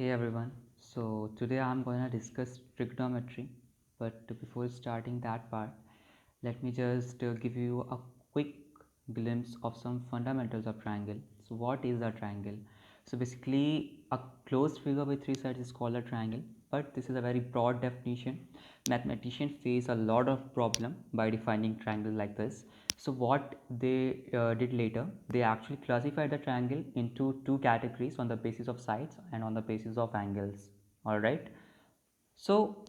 Hey everyone, so today I'm going to discuss trigonometry, but before starting that part, let me just give you a quick glimpse of some fundamentals of triangle. So what is a triangle? So basically a closed figure with three sides is called a triangle, but this is a very broad definition. Mathematicians face a lot of problem by defining triangle like this. So what they did later, they actually classified the triangle into two categories on the basis of sides and on the basis of angles. All right. So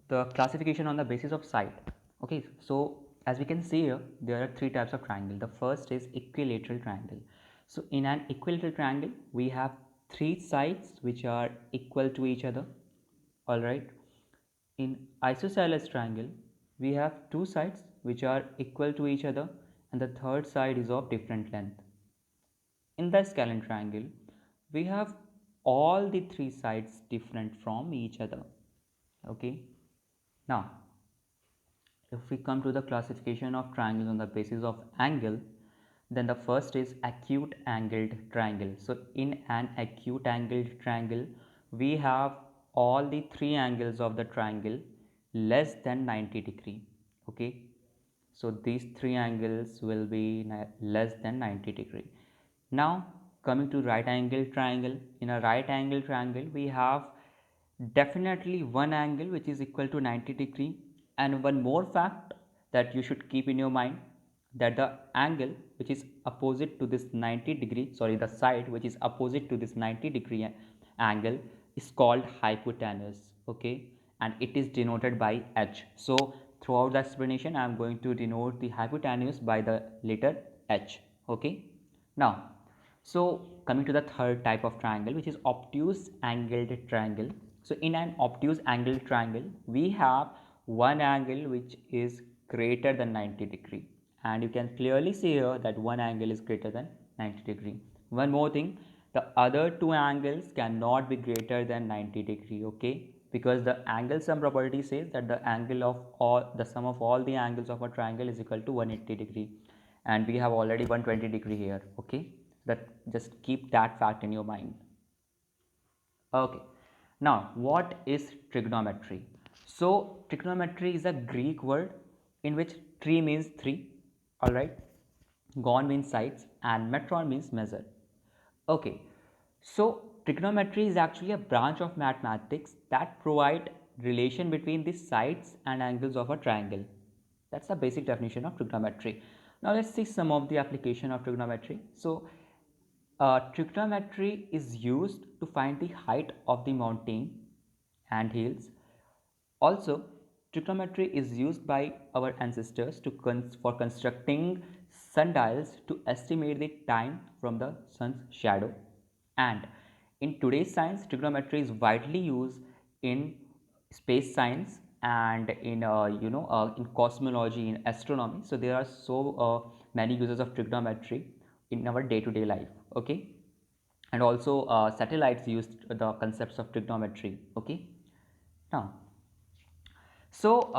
the classification on the basis of side. Okay. So as we can see here, there are three types of triangle. The first is equilateral triangle. So in an equilateral triangle, we have three sides which are equal to each other. All right. In isosceles triangle, we have two sides which are equal to each other and the third side is of different length. In the scalene triangle, we have all the three sides different from each other. Okay. Now, if we come to the classification of triangles on the basis of angle, then the first is acute angled triangle. So in an acute angled triangle, we have all the three angles of the triangle less than 90 degree. Okay. So these three angles will be less than 90 degree. Now coming to right angle triangle, in a right angle triangle we have definitely one angle which is equal to 90 degree, and one more fact that you should keep in your mind, that the angle which is opposite to this 90 degree, sorry, the side which is opposite to this 90 degree angle is called hypotenuse. Okay, and it is denoted by h. So throughout the explanation I am going to denote the hypotenuse by the letter h. Okay. Now, so coming to the third type of triangle, which is obtuse angled triangle. So in an obtuse angled triangle, we have one angle which is greater than 90 degree, and you can clearly see here that one angle is greater than 90 degree. One more thing, the other two angles cannot be greater than 90 degree. Okay, because the angle sum property says that the angle of all the sum of all the angles of a triangle is equal to 180 degree, and we have already 120 degree here. Okay, that just keep that fact in your mind. Okay, now what is trigonometry? So trigonometry is a Greek word in which tri means three, all right, gon means sides, and metron means measure. Okay, so trigonometry is actually a branch of mathematics that provide relation between the sides and angles of a triangle. That's the basic definition of trigonometry. Now let's see some of the application of trigonometry. So trigonometry is used to find the height of the mountain and hills. Also, trigonometry is used by our ancestors for constructing sundials to estimate the time from the sun's shadow. And in today's science, trigonometry is widely used in space science and in in cosmology, in astronomy. So there are so many uses of trigonometry in our day-to-day life. Okay, and also satellites used the concepts of trigonometry. Okay, now so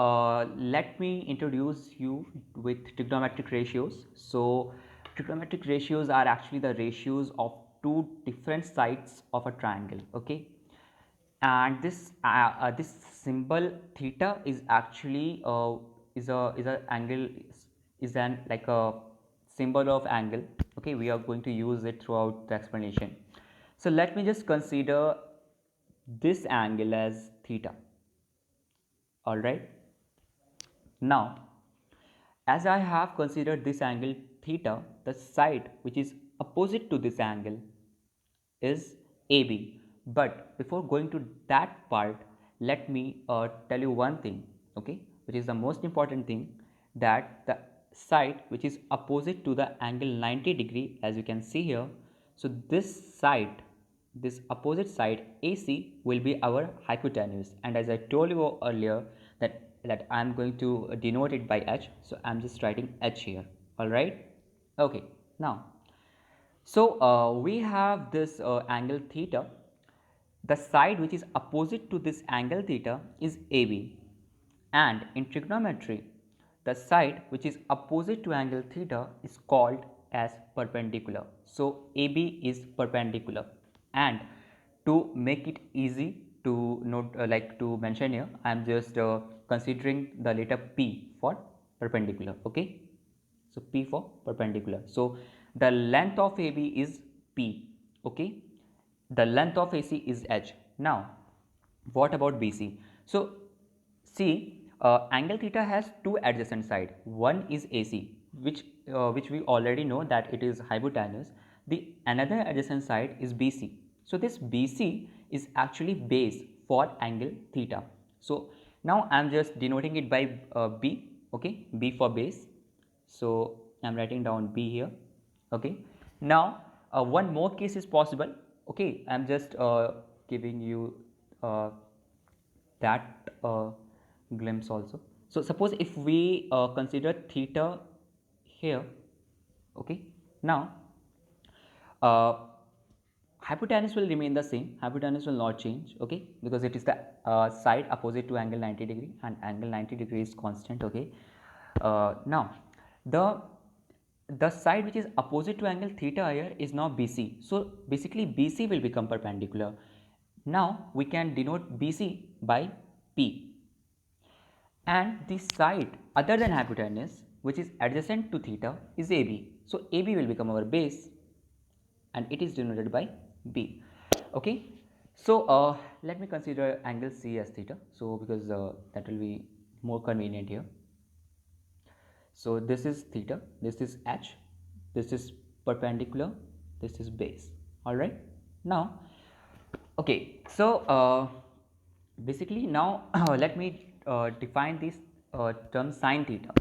let me introduce you with trigonometric ratios. So trigonometric ratios are actually the ratios of two different sides of a triangle. Okay, and this symbol theta is actually is a angle, is an like a symbol of angle. Okay, we are going to use it throughout the explanation. So let me just consider this angle as theta. All right. Now, as I have considered this angle theta, the side which is opposite to this angle is AB. But before going to that part, let me tell you one thing, okay, which is the most important thing, that the side which is opposite to the angle 90 degree, as you can see here, so this side, this opposite side AC will be our hypotenuse, and as I told you earlier that I am going to denote it by H, so I am just writing H here. All right. Okay. Now, so we have this angle theta. The side which is opposite to this angle theta is AB, and in trigonometry, the side which is opposite to angle theta is called as perpendicular. So AB is perpendicular, and to make it easy to note, like to mention here, I am just considering the letter P for perpendicular. Okay, so P for perpendicular. So the length of AB is P. Okay, the length of AC is H. Now what about BC? So see, angle theta has two adjacent side. One is AC, which we already know that it is hypotenuse. The another adjacent side is BC. So this BC is actually base for angle theta. So now I am just denoting it by B. Okay, B for base. So I am writing down B here. Okay. Now one more case is possible. Okay, I am just giving you uh, that glimpse also. So suppose if we consider theta here. Okay, now uh, hypotenuse will remain the same, hypotenuse will not change. Okay, because it is the side opposite to angle 90 degree, and angle 90 degree is constant. Okay, now the side which is opposite to angle theta here is now BC. So basically BC will become perpendicular. Now we can denote BC by P, and the side other than hypotenuse which is adjacent to theta is AB. So AB will become our base, and it is denoted by B. Okay, so let me consider angle C as theta. So because that will be more convenient here. So this is theta, this is H, this is perpendicular, this is base. All right. Now, okay. So basically now let me define this term sine theta.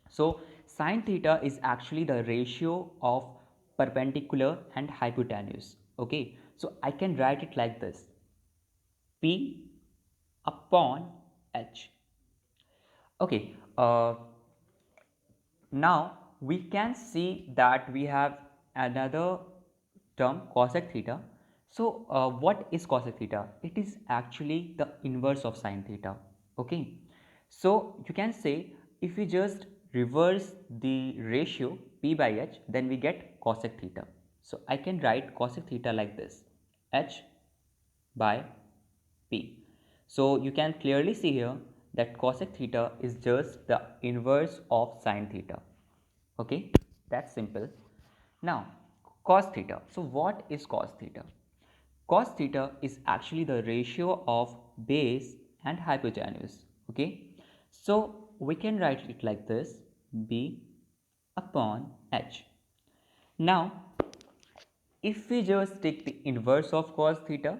So sine theta is actually the ratio of perpendicular and hypotenuse. Okay. So I can write it like this: P upon H. Okay. Now we can see that we have another term cosec theta. So what is cosec theta? It is actually the inverse of sine theta. Okay, so you can say if we just reverse the ratio P by H, then we get cosec theta. So I can write cosec theta like this: H by P. So you can clearly see here that cosec theta is just the inverse of sine theta. Okay, that's simple. Now cos theta. So what is cos theta? Cos theta is actually the ratio of base and hypotenuse. Okay, so we can write it like this: B upon H. Now if we just take the inverse of cos theta,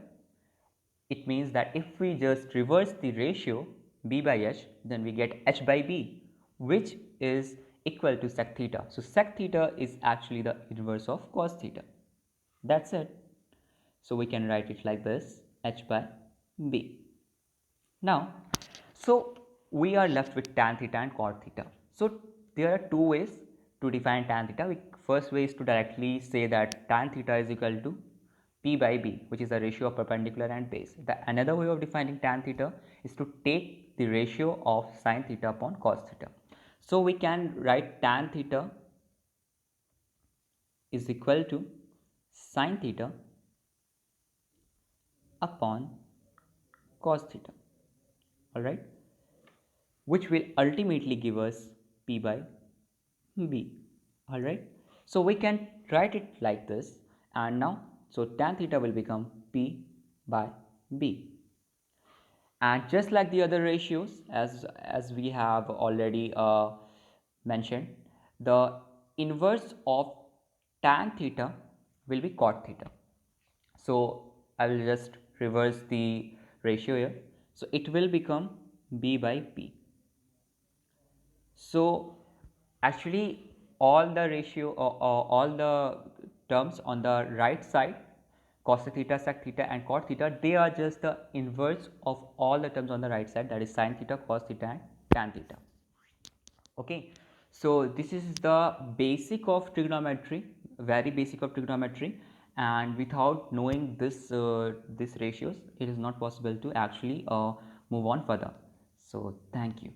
it means that if we just reverse the ratio B by H, then we get H by B, which is equal to sec theta. So sec theta is actually the inverse of cos theta. That's it. So we can write it like this: H by B. Now, so we are left with tan theta and cot theta. So there are two ways to define tan theta. First way is to directly say that tan theta is equal to P by B, which is the ratio of perpendicular and base. The another way of defining tan theta is to take the ratio of sin theta upon cos theta. So we can write tan theta is equal to sin theta upon cos theta. All right, which will ultimately give us P by B. All right, so we can write it like this, and now so tan theta will become P by B. And just like the other ratios, as we have already mentioned, the inverse of tan theta will be cot theta. So I will just reverse the ratio here, so it will become B by P. So actually all the ratio or all the terms on the right side, cos theta, sec theta and cot theta, they are just the inverse of all the terms on the right side, that is sin theta, cos theta and tan theta. Okay, so this is the basic of trigonometry, very basic of trigonometry, and without knowing this ratios, it is not possible to actually move on further. So thank you.